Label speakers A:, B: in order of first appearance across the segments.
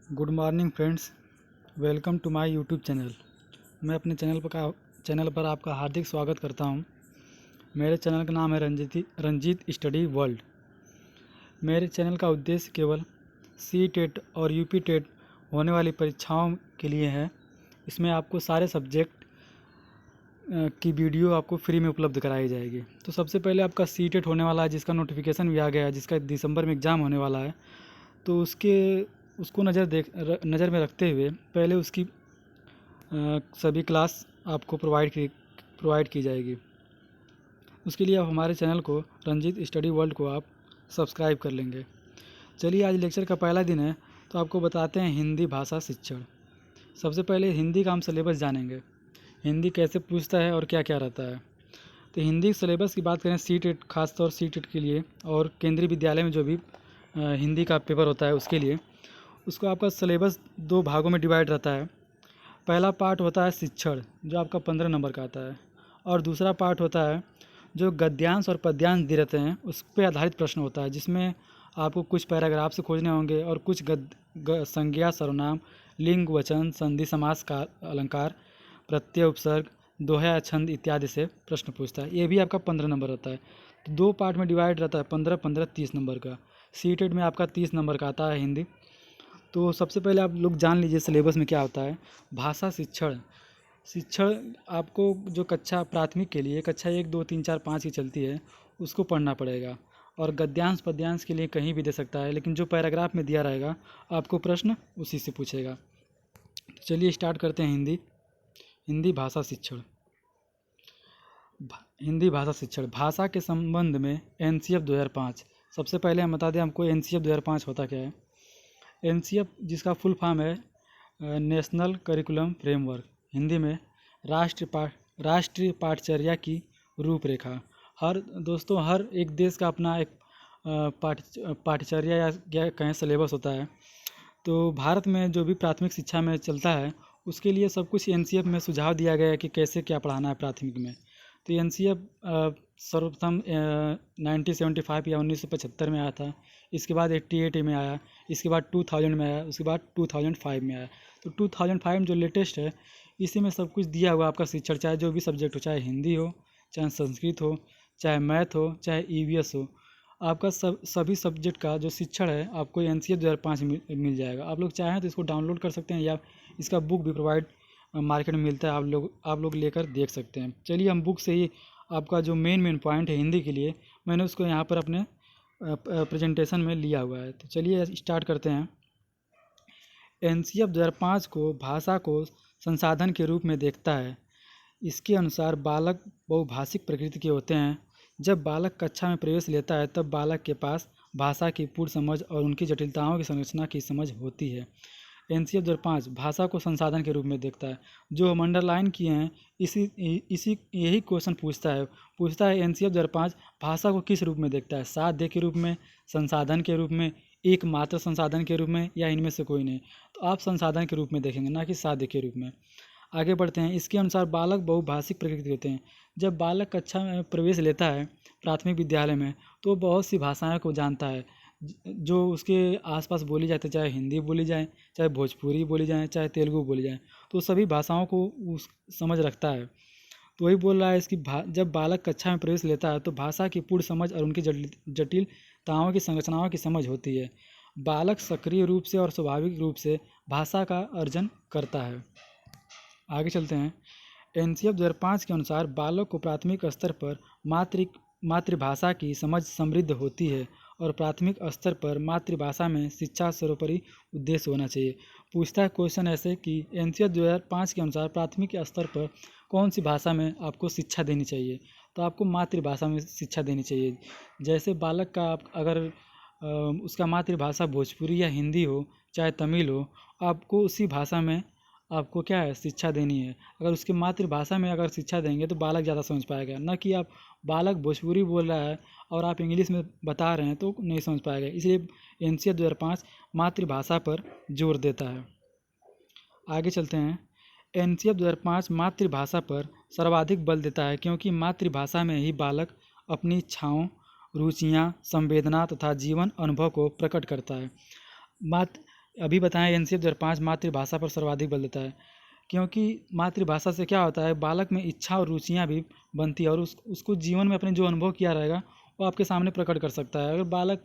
A: Good morning friends, welcome to my YouTube channel. मैं अपने channel पर आपका हार्दिक स्वागत करता हूं। मेरे चैनल का नाम है रंजीत स्टडी वर्ल्ड। मेरे चैनल का उद्देश्य केवल सी टेट और यूपी टेट होने वाली परीक्षाओं के लिए है। इसमें आपको सारे सब्जेक्ट की वीडियो आपको फ्री में उपलब्ध कराई जाएगी। तो सबसे पहले आपका सी टेट होने वाला है, जिसका नोटिफिकेशन भी आ गया है, जिसका दिसंबर में एग्ज़ाम होने वाला है। तो उसको नज़र में रखते हुए पहले उसकी सभी क्लास आपको प्रोवाइड की जाएगी। उसके लिए आप हमारे चैनल को रंजीत स्टडी वर्ल्ड को आप सब्सक्राइब कर लेंगे। चलिए, आज लेक्चर का पहला दिन है, तो आपको बताते हैं हिंदी भाषा शिक्षण। सबसे पहले हिंदी का हम सिलेबस जानेंगे, हिंदी कैसे पूछता है और क्या क्या रहता है। तो हिंदी सिलेबस की बात करें, सी टेट, खासतौर सी टेट के लिए और केंद्रीय विद्यालय में जो भी हिंदी का पेपर होता है उसके लिए, उसको आपका सिलेबस 2 भागों में डिवाइड रहता है। पहला पार्ट होता है शिक्षण, जो आपका 15 नंबर का आता है, और दूसरा पार्ट होता है जो गद्यांश और पद्यांश दिए रहते हैं उस पर आधारित प्रश्न होता है, जिसमें आपको कुछ पैराग्राफ से खोजने होंगे और कुछ संज्ञा, सर्वनाम, लिंग, वचन, संधि, समास, का अलंकार, प्रत्यय, उपसर्ग, दोहा, छंद इत्यादि से प्रश्न पूछता है। ये भी आपका 15 नंबर रहता है। तो 2 पार्ट में डिवाइड रहता है, 15 15 30 नंबर का। सी टेट में आपका 30 नंबर का आता है हिंदी। तो सबसे पहले आप लोग जान लीजिए सिलेबस में क्या होता है। भाषा शिक्षण आपको जो कक्षा प्राथमिक के लिए कक्षा 1 2 3 4 5 की चलती है उसको पढ़ना पड़ेगा, और गद्यांश पद्यांश के लिए कहीं भी दे सकता है, लेकिन जो पैराग्राफ में दिया रहेगा आपको प्रश्न उसी से पूछेगा। चलिए स्टार्ट करते हैं। हिंदी भाषा शिक्षण। हिंदी भाषा शिक्षण भाषा के संबंध में एनसीएफ 2005। सबसे पहले हम बता दें आपको एनसीएफ 2005 होता क्या है। एनसीएफ जिसका फुल फॉर्म है नेशनल करिकुलम फ्रेमवर्क, हिंदी में राष्ट्रीय पाठचर्या की रूपरेखा। हर एक देश का अपना एक पाठचर्या या कहें सिलेबस होता है। तो भारत में जो भी प्राथमिक शिक्षा में चलता है उसके लिए सब कुछ एनसीएफ में सुझाव दिया गया है कि कैसे क्या पढ़ाना है प्राथमिक में। तो एनसीएफ सर्वप्रथम 1975 या 1975 में आया था। इसके बाद 88 में आया, इसके बाद 2000 में आया, उसके बाद 2005 में आया। तो 2005 जो लेटेस्ट है, इसी में सब कुछ दिया हुआ आपका शिक्षण, चाहे जो भी सब्जेक्ट हो, चाहे हिंदी हो, चाहे संस्कृत हो, चाहे मैथ हो, चाहे ईवीएस हो, आपका सभी सब्जेक्ट का जो शिक्षण है आपको एनसीएफ 2005 मिल जाएगा। आप लोग चाहें तो इसको डाउनलोड कर सकते हैं, या इसका बुक भी प्रोवाइड मार्केट में मिलता है, आप लोग लेकर देख सकते हैं। चलिए, हम बुक से ही आपका जो मेन पॉइंट है हिंदी के लिए, मैंने उसको यहाँ पर अपने प्रेजेंटेशन में लिया हुआ है। तो चलिए स्टार्ट करते हैं। एनसीएफ 2005 को भाषा को संसाधन के रूप में देखता है। इसके अनुसार बालक बहुभाषिक प्रकृति के होते हैं। जब बालक कक्षा में प्रवेश लेता है तब बालक के पास भाषा की पूर्ण समझ और उनकी जटिलताओं की संरचना की समझ होती है। एनसीएफ 2005 भाषा को संसाधन के रूप में देखता है। जो हम अंडरलाइन किए हैं इसी यही क्वेश्चन पूछता है एनसीएफ 2005 भाषा को किस रूप में देखता है, साध्य के रूप में, संसाधन के रूप में, एकमात्र संसाधन के रूप में, या इनमें से कोई नहीं। तो आप संसाधन के रूप में देखेंगे, ना कि साध्य के रूप में। आगे बढ़ते हैं। इसके अनुसार बालक बहुभाषिक प्रकृति होते हैं। जब बालक कक्षा में प्रवेश लेता है प्राथमिक विद्यालय में तो बहुत सी भाषाओं को जानता है जो उसके आसपास बोली जाती है, चाहे हिंदी बोली जाए, चाहे भोजपुरी बोली जाए, चाहे तेलुगु बोली जाए, तो सभी भाषाओं को समझ रखता है। तो वही बोल रहा है इसकी जब बालक कक्षा में प्रवेश लेता है तो भाषा की पूर्ण समझ और उनकी जटिलताओं की संरचनाओं की समझ होती है। बालक सक्रिय रूप से और स्वाभाविक रूप से भाषा का अर्जन करता है। आगे चलते हैं। एनसीएफ 2005 के अनुसार बालक को प्राथमिक स्तर पर मातृभाषा की समझ समृद्ध होती है और प्राथमिक स्तर पर मातृभाषा में शिक्षा सर्वोपरि उद्देश्य होना चाहिए। पूछता है क्वेश्चन ऐसे कि एनसीएफ 2005 के अनुसार प्राथमिक स्तर पर कौन सी भाषा में आपको शिक्षा देनी चाहिए, तो आपको मातृभाषा में शिक्षा देनी चाहिए। जैसे बालक का अगर उसका मातृभाषा भोजपुरी या हिंदी हो, चाहे तमिल हो, आपको उसी भाषा में आपको क्या है शिक्षा देनी है। अगर उसकी मातृभाषा में अगर शिक्षा देंगे तो बालक ज़्यादा समझ पाएगा, ना कि आप बालक भोजपुरी बोल रहा है और आप इंग्लिश में बता रहे हैं तो नहीं समझ पाएगा। इसलिए एनसीएफ 2005 मातृभाषा पर जोर देता है। आगे चलते हैं। एनसीएफ 2005 मातृभाषा पर सर्वाधिक बल देता है, क्योंकि मातृभाषा में ही बालक अपनी इच्छाओं, रुचियाँ, संवेदना तथा जीवन अनुभव को प्रकट करता है। अभी बताएं एनसीएफ 2005 मातृभाषा पर सर्वाधिक बल देता है, क्योंकि मातृभाषा से क्या होता है, बालक में इच्छा और रुचियाँ भी बनती है और उसको जीवन में अपने जो अनुभव किया रहेगा वो आपके सामने प्रकट कर सकता है। अगर बालक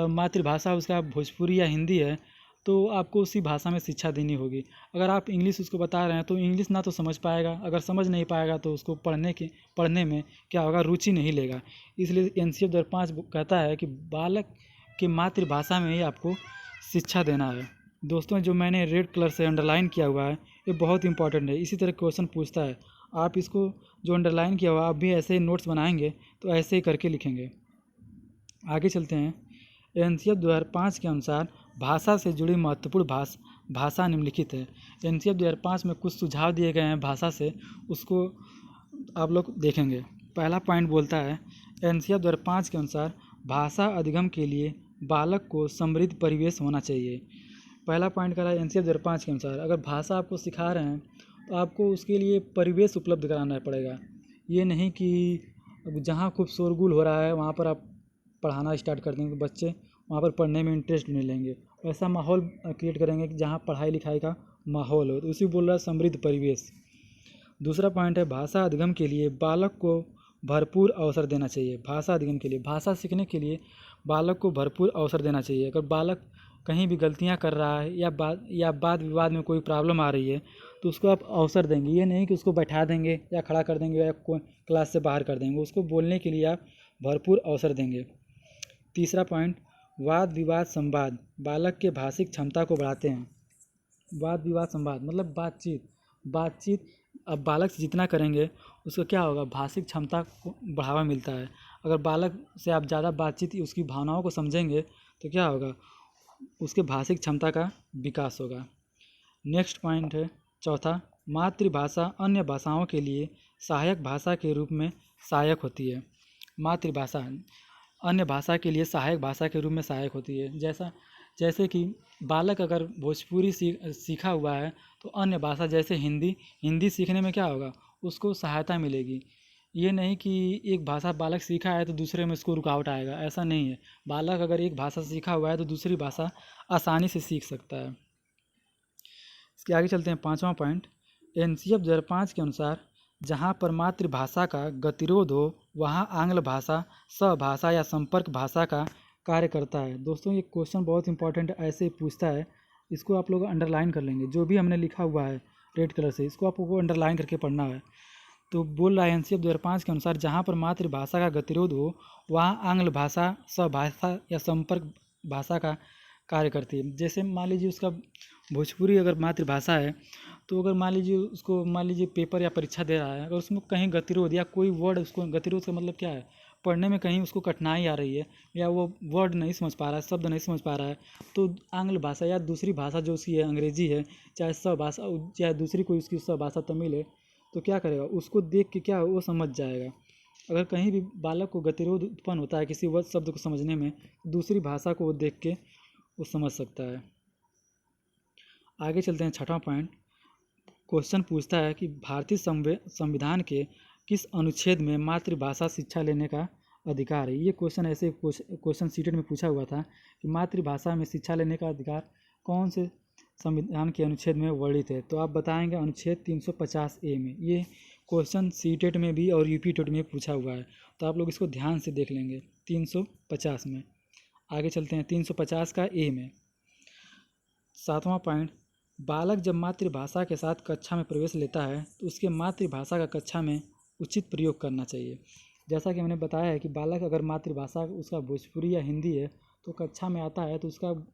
A: मातृभाषा उसका भोजपुरी या हिंदी है तो आपको उसी भाषा में शिक्षा देनी होगी। अगर आप इंग्लिश उसको बता रहे हैं तो इंग्लिश ना तो समझ पाएगा, अगर समझ नहीं पाएगा तो उसको पढ़ने में क्या होगा, रुचि नहीं लेगा। इसलिए एनसीएफ 2005 कहता है कि बालक की मातृभाषा में ही आपको शिक्षा देना है। दोस्तों, जो मैंने रेड कलर से अंडरलाइन किया हुआ है ये बहुत इंपॉर्टेंट है। इसी तरह क्वेश्चन पूछता है, आप इसको जो अंडरलाइन किया हुआ आप भी ऐसे ही नोट्स बनाएंगे तो ऐसे ही करके लिखेंगे। आगे चलते हैं। एनसीएफ 2005 के अनुसार भाषा से जुड़ी महत्वपूर्ण भाषा निम्नलिखित है। एनसीएफ 2005 में कुछ सुझाव दिए गए हैं भाषा से, उसको आप लोग देखेंगे। पहला पॉइंट बोलता है, एनसीएफ 2005 के अनुसार भाषा अधिगम के लिए बालक को समृद्ध परिवेश होना चाहिए। पहला पॉइंट कह रहा है एनसीएफ 2005 के अनुसार अगर भाषा आपको सिखा रहे हैं तो आपको उसके लिए परिवेश उपलब्ध कराना पड़ेगा। ये नहीं कि जहाँ खूब शोरगुल हो रहा है वहाँ पर आप पढ़ाना स्टार्ट कर देंगे, बच्चे वहाँ पर पढ़ने में इंटरेस्ट नहीं लेंगे। ऐसा माहौल क्रिएट करेंगे कि जहाँ पढ़ाई लिखाई का माहौल हो, तो उसी बोल रहा है समृद्ध परिवेश। दूसरा पॉइंट है, भाषा अधिगम के लिए बालक को भरपूर अवसर देना चाहिए। भाषा अधिगम के लिए, भाषा सीखने के लिए बालक को भरपूर अवसर देना चाहिए। अगर बालक कहीं भी गलतियां कर रहा है या वाद विवाद में कोई प्रॉब्लम आ रही है तो उसको आप अवसर देंगे। ये नहीं कि उसको बैठा देंगे या खड़ा कर देंगे या क्लास से बाहर कर देंगे, उसको बोलने के लिए आप भरपूर अवसर देंगे। तीसरा पॉइंट, वाद विवाद संवाद बालक के भाषिक क्षमता को बढ़ाते हैं। वाद विवाद संवाद मतलब बातचीत अब बालक से जितना करेंगे उसको क्या होगा, भाषिक क्षमता को बढ़ावा मिलता है। अगर बालक से आप ज़्यादा बातचीत उसकी भावनाओं को समझेंगे तो क्या होगा, उसके भाषिक क्षमता का विकास होगा। नेक्स्ट पॉइंट है चौथा, मातृभाषा अन्य भाषाओं के लिए सहायक भाषा के रूप में सहायक होती है। मातृभाषा अन्य भाषा के लिए सहायक भाषा के रूप में सहायक होती है। जैसे कि बालक अगर भोजपुरी सीखा हुआ है तो अन्य भाषा जैसे हिंदी सीखने में क्या होगा, उसको सहायता मिलेगी। ये नहीं कि एक भाषा बालक सीखा है तो दूसरे में उसको रुकावट आएगा, ऐसा नहीं है। बालक अगर एक भाषा सीखा हुआ है तो दूसरी भाषा आसानी से सीख सकता है। इसके आगे चलते हैं। पाँचवा पॉइंट, एनसीएफ 2005 के अनुसार जहाँ पर मातृभाषा का गतिरोध हो वहाँ आंग्ल भाषा सहभाषा या संपर्क भाषा का कार्य करता है। दोस्तों, ये क्वेश्चन बहुत इंपॉर्टेंट ऐसे ही पूछता है, इसको आप लोग अंडरलाइन कर लेंगे। जो भी हमने लिखा हुआ है रेड कलर से, इसको आपको अंडरलाइन करके पढ़ना है। तो बोल रहा है एनसीएफ 2005 के अनुसार जहाँ पर मातृभाषा का गतिरोध हो वहाँ आंग्ल भाषा सहभाषा या संपर्क भाषा का कार्य करती है। जैसे मान लीजिए उसका भोजपुरी अगर मातृभाषा है तो अगर मान लीजिए पेपर या परीक्षा दे रहा है, अगर उसमें कहीं गतिरोध या कोई वर्ड, उसको गतिरोध का मतलब क्या है, पढ़ने में कहीं उसको कठिनाई आ रही है या वो वर्ड नहीं समझ पा रहा है, शब्द नहीं समझ पा रहा है, तो आंग्ल भाषा या दूसरी भाषा जो उसकी है, अंग्रेजी है, चाहे सहभाषा, चाहे दूसरी कोई उसकी सहभाषा तमिल है, तो क्या करेगा, उसको देख के क्या वो समझ जाएगा। अगर कहीं भी बालक को गतिरोध उत्पन्न होता है किसी वर्ड शब्द को समझने में, दूसरी भाषा को वो देख के वो समझ सकता है। आगे चलते हैं। छठवां पॉइंट, क्वेश्चन पूछता है कि भारतीय संविधान के किस अनुच्छेद में मातृभाषा शिक्षा लेने का अधिकार है। ये क्वेश्चन ऐसे क्वेश्चन सीटेट में पूछा हुआ था कि मातृभाषा में शिक्षा लेने का अधिकार कौन से संविधान के अनुच्छेद में वर्णित है। तो आप बताएंगे अनुच्छेद 350A में। ये क्वेश्चन सीटेट में भी और यूपी टेट में पूछा हुआ है, तो आप लोग इसको ध्यान से देख लेंगे 350 में। आगे चलते हैं 350 का ए में। सातवां पॉइंट, बालक जब मातृभाषा के साथ कक्षा में प्रवेश लेता है तो उसके मातृभाषा का कक्षा में उचित प्रयोग करना चाहिए। जैसा कि मैंने बताया है कि बालक अगर मातृभाषा उसका भोजपुरी या हिंदी है तो कक्षा में आता है तो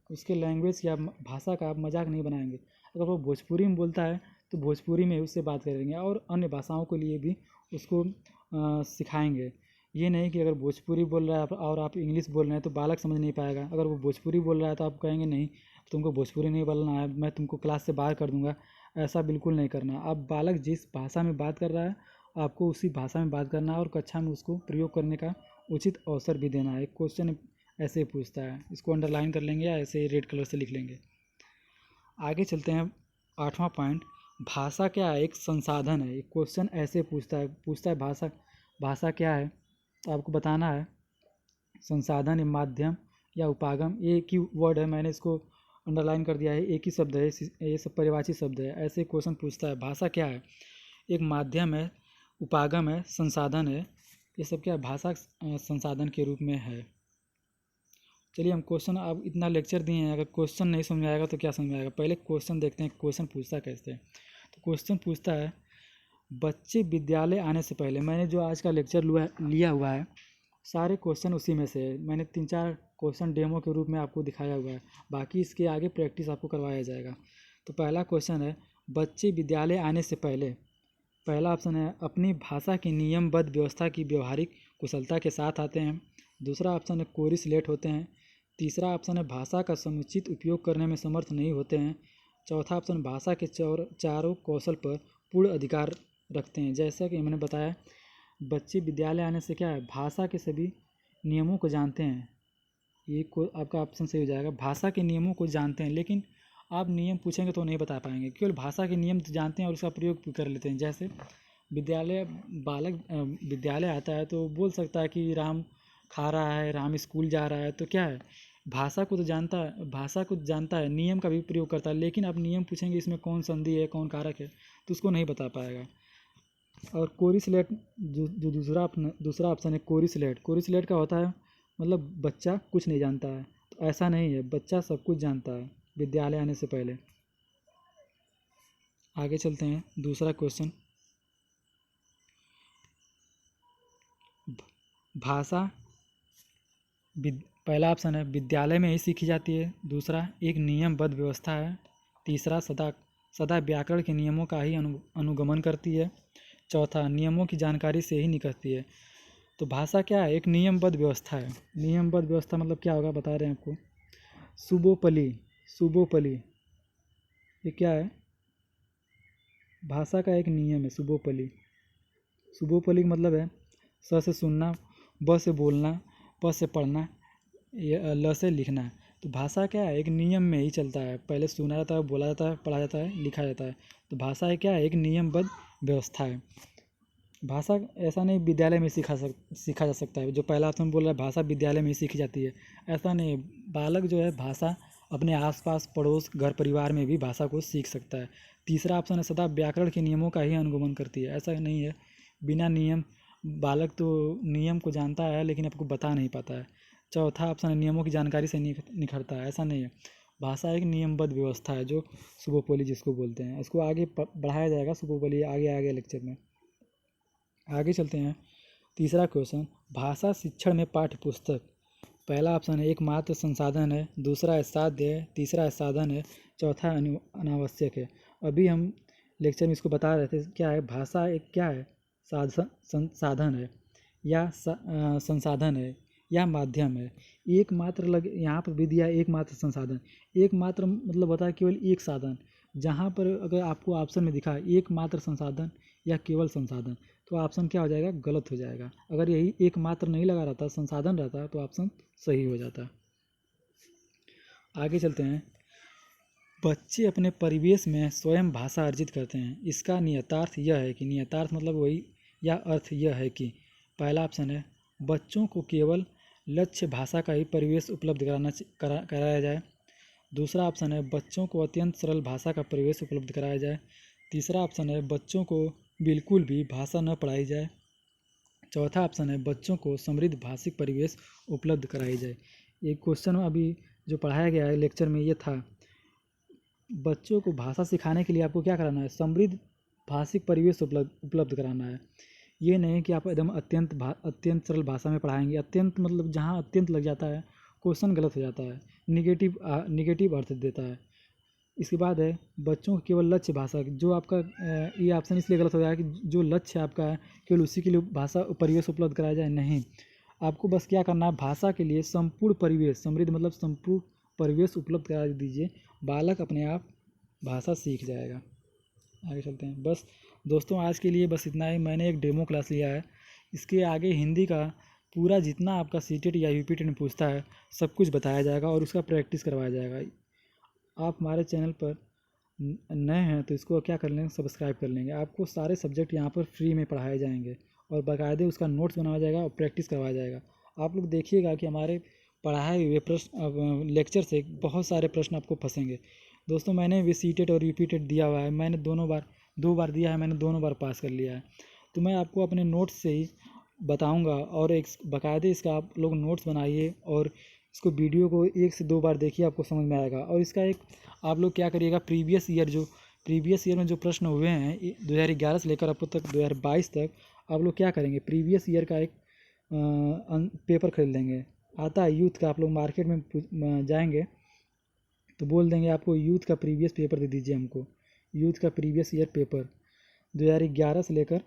A: उसके लैंग्वेज या भाषा का आप मजाक नहीं बनाएंगे। अगर वो भोजपुरी में बोलता है तो भोजपुरी में उससे बात करेंगे और अन्य भाषाओं के लिए भी उसको सिखाएंगे। ये नहीं कि अगर भोजपुरी बोल रहा है और आप इंग्लिश बोल रहे हैं तो बालक समझ नहीं पाएगा। अगर वो भोजपुरी बोल रहा है तो आप कहेंगे नहीं, तुमको भोजपुरी नहीं बोलना है, मैं तुमको क्लास से बाहर कर दूंगा। ऐसा बिल्कुल नहीं करना। अब बालक जिस भाषा में बात कर रहा है आपको उसी भाषा में बात करना है और कक्षा में उसको प्रयोग करने का उचित अवसर भी देना है। क्वेश्चन ऐसे ही पूछता है, इसको अंडरलाइन कर लेंगे या ऐसे रेड कलर से लिख लेंगे। आगे चलते हैं। आठवां पॉइंट, भाषा क्या है, एक संसाधन है। एक क्वेश्चन ऐसे पूछता है भाषा क्या है, तो आपको बताना है संसाधन या माध्यम या उपागम। ये एक ही वर्ड है, मैंने इसको अंडरलाइन कर दिया है, एक ही शब्द है, ये सब पर्यायवाची शब्द है। ऐसे क्वेश्चन पूछता है। भाषा क्या है? एक माध्यम है, उपागम है, संसाधन है। ये सब क्या है? भाषा संसाधन के रूप में है। चलिए हम क्वेश्चन, अब इतना लेक्चर दिए हैं, अगर क्वेश्चन नहीं समझ में आएगा तो क्या समझ में आएगा? पहले क्वेश्चन देखते हैं, क्वेश्चन पूछता कैसे है। तो क्वेश्चन पूछता है, बच्चे विद्यालय आने से पहले, मैंने जो आज का लेक्चर लिया हुआ है सारे क्वेश्चन उसी में से है। मैंने 3-4 क्वेश्चन डेमो के रूप में आपको दिखाया हुआ है, बाकी इसके आगे प्रैक्टिस आपको करवाया जाएगा। तो पहला क्वेश्चन है, बच्चे विद्यालय आने से पहले, पहला ऑप्शन है अपनी भाषा की नियमबद्ध व्यवस्था की व्यवहारिक कुशलता के साथ आते हैं। दूसरा ऑप्शन है कोरिस लेट होते हैं। तीसरा ऑप्शन है भाषा का समुचित उपयोग करने में समर्थ नहीं होते हैं। चौथा ऑप्शन भाषा के चारों कौशल पर पूर्ण अधिकार रखते हैं। जैसा कि मैंने बताया, बच्चे विद्यालय आने से क्या है, भाषा के सभी नियमों को जानते हैं। ये को आपका ऑप्शन सही हो जाएगा, भाषा के नियमों को जानते हैं। लेकिन आप नियम पूछेंगे तो नहीं बता पाएंगे, केवल भाषा के नियम तो जानते हैं और उसका प्रयोग भी कर लेते हैं। जैसे विद्यालय, बालक विद्यालय आता है तो बोल सकता है कि राम खा रहा है, राम स्कूल जा रहा है। तो क्या है, भाषा को तो जानता है, भाषा को जानता है, नियम का भी प्रयोग करता है। लेकिन आप नियम पूछेंगे इसमें कौन संधि है, कौन कारक है, तो उसको नहीं बता पाएगा। और कोरिसलेट, जो दूसरा ऑप्शन है कोरिसलेट। कोरिसलेट का होता है मतलब बच्चा कुछ नहीं जानता है। तो ऐसा नहीं है, बच्चा सब कुछ जानता है विद्यालय आने से पहले। आगे चलते हैं, दूसरा क्वेश्चन, भाषा पहला ऑप्शन है विद्यालय में ही सीखी जाती है। दूसरा एक नियमबद्ध व्यवस्था है। तीसरा सदा सदा व्याकरण के नियमों का ही अनुगमन करती है। चौथा नियमों की जानकारी से ही निकलती है। तो भाषा क्या है, एक नियमबद्ध व्यवस्था है। नियमबद्ध व्यवस्था मतलब क्या होगा बता रहे हैं आपको। सुबोपली, सुबोपली ये क्या है, भाषा का एक नियम है सुबोपली। सुबोपली का मतलब है स से सुनना, ब से बोलना, प से पढ़ना, ल से लिखना। तो भाषा क्या है, एक नियम में ही चलता है। पहले सुना जाता है, बोला जाता है, पढ़ा जाता है, लिखा जाता है। तो भाषा है क्या है, एक नियमबद्ध व्यवस्था है। भाषा ऐसा नहीं विद्यालय में सीखा जा सकता है। जो पहला ऑप्शन बोल रहा है भाषा विद्यालय में ही सीखी जाती है, ऐसा नहीं है। बालक जो है भाषा अपने आसपास, पड़ोस, घर परिवार में भी भाषा को सीख सकता है। तीसरा ऑप्शन है सदा व्याकरण के नियमों का ही अनुगमन करती है। ऐसा नहीं है बिना नियम, बालक तो नियम को जानता है लेकिन आपको बता नहीं पाता है। चौथा ऑप्शन है नियमों की जानकारी से निखरता है। ऐसा नहीं है, भाषा एक नियमबद्ध व्यवस्था है, जो सुबोपोली जिसको बोलते हैं। इसको आगे बढ़ाया जाएगा सुबोपोली आगे आगे लेक्चर में। आगे चलते हैं, तीसरा क्वेश्चन, भाषा शिक्षण में पाठ्य पुस्तक। पहला ऑप्शन है एकमात्र संसाधन है। दूसरा है साध्य है। तीसरा है साधन है। चौथा अनावश्यक है। अभी हम लेक्चर में इसको बता रहे थे क्या है, भाषा एक क्या है, साधन है या संसाधन है या माध्यम है। एकमात्र यहाँ पर भी दिया एकमात्र संसाधन। एकमात्र मतलब होता है केवल एक साधन। जहाँ पर अगर आपको ऑप्शन में दिखा एकमात्र संसाधन या केवल संसाधन, तो ऑप्शन क्या हो जाएगा, गलत हो जाएगा। अगर यही एकमात्र नहीं लगा रहता, संसाधन रहता, तो ऑप्शन सही हो जाता। आगे चलते हैं, बच्चे अपने परिवेश में स्वयं भाषा अर्जित करते हैं। इसका नियतार्थ यह है कि, नियतार्थ मतलब वही या अर्थ यह है कि, पहला ऑप्शन है बच्चों को केवल लक्ष्य भाषा का ही परिवेश उपलब्ध कराया जाए। दूसरा ऑप्शन है बच्चों को अत्यंत सरल भाषा का परिवेश उपलब्ध कराया जाए। तीसरा ऑप्शन है बच्चों को बिल्कुल भी भाषा न पढ़ाई जाए। चौथा ऑप्शन है बच्चों को समृद्ध भाषिक परिवेश उपलब्ध कराई जाए। ये क्वेश्चन अभी जो पढ़ाया गया है लेक्चर में ये था, बच्चों को भाषा सिखाने के लिए आपको क्या कराना है, समृद्ध भाषिक परिवेश उपलब्ध कराना है। ये नहीं कि आप एकदम अत्यंत सरल भाषा में पढ़ाएंगे। अत्यंत मतलब जहाँ अत्यंत लग जाता है क्वेश्चन गलत हो जाता है, निगेटिव अर्थ देता है। इसके बाद है बच्चों को केवल लक्ष्य भाषा, जो आपका ये ऑप्शन इसलिए गलत हो जाएगा कि जो लक्ष्य आपका है केवल उसी के लिए भाषा परिवेश उपलब्ध कराया जाए, नहीं। आपको बस क्या करना है, भाषा के लिए संपूर्ण परिवेश, समृद्ध मतलब संपूर्ण परिवेश उपलब्ध करा दीजिए, बालक अपने आप भाषा सीख जाएगा। आगे चलते हैं। बस दोस्तों आज के लिए बस इतना ही। मैंने एक डेमो क्लास लिया है, इसके आगे हिंदी का पूरा जितना आपका सीटेट या यूपीटेट में पूछता है सब कुछ बताया जाएगा और उसका प्रैक्टिस करवाया जाएगा। आप हमारे चैनल पर नए हैं तो इसको क्या कर लेंगे, सब्सक्राइब कर लेंगे। आपको सारे सब्जेक्ट यहाँ पर फ्री में पढ़ाए जाएंगे और बाकायदे उसका नोट्स बनाया जाएगा और प्रैक्टिस करवाया जाएगा। आप लोग देखिएगा कि हमारे पढ़ाए हुए प्रश्न लेक्चर से बहुत सारे प्रश्न आपको फंसेंगे। दोस्तों मैंने भी सीटेट और यूपीटेट दिया हुआ है, मैंने दो बार दिया है, मैंने दोनों बार पास कर लिया है। तो मैं आपको अपने नोट्स से ही बताऊंगा, और एक बाकायदे इसका आप लोग नोट्स बनाइए और इसको वीडियो को 1 से 2 बार देखिए, आपको समझ में आएगा। और इसका एक आप लोग क्या करिएगा, प्रीवियस ईयर में जो प्रश्न हुए हैं 2011 से लेकर अब तक 2022 तक, आप लोग क्या करेंगे, प्रीवियस ईयर का एक पेपर खरीद लेंगे। आता है यूथ का, आप लोग मार्केट में जाएंगे तो बोल देंगे आपको यूथ का प्रीवियस पेपर दे दीजिए हमको, यूथ का प्रीवियस ईयर पेपर 2011 से लेकर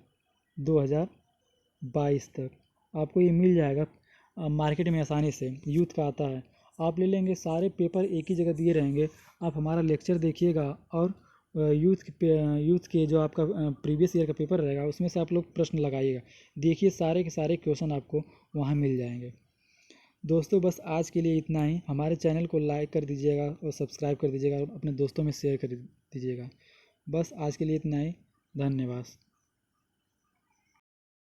A: 2022 तक आपको ये मिल जाएगा मार्केट में आसानी से। यूथ का आता है, आप ले लेंगे, सारे पेपर एक ही जगह दिए रहेंगे, आप हमारा लेक्चर देखिएगा और यूथ के जो आपका प्रीवियस ईयर का पेपर रहेगा उसमें से आप लोग प्रश्न लगाइएगा, देखिए सारे के सारे क्वेश्चन आपको वहाँ मिल जाएंगे। दोस्तों बस आज के लिए इतना ही। हमारे चैनल को लाइक कर दीजिएगा और सब्सक्राइब कर दीजिएगा और अपने दोस्तों में शेयर कर दीजिएगा। बस आज के लिए इतना ही, धन्यवाद।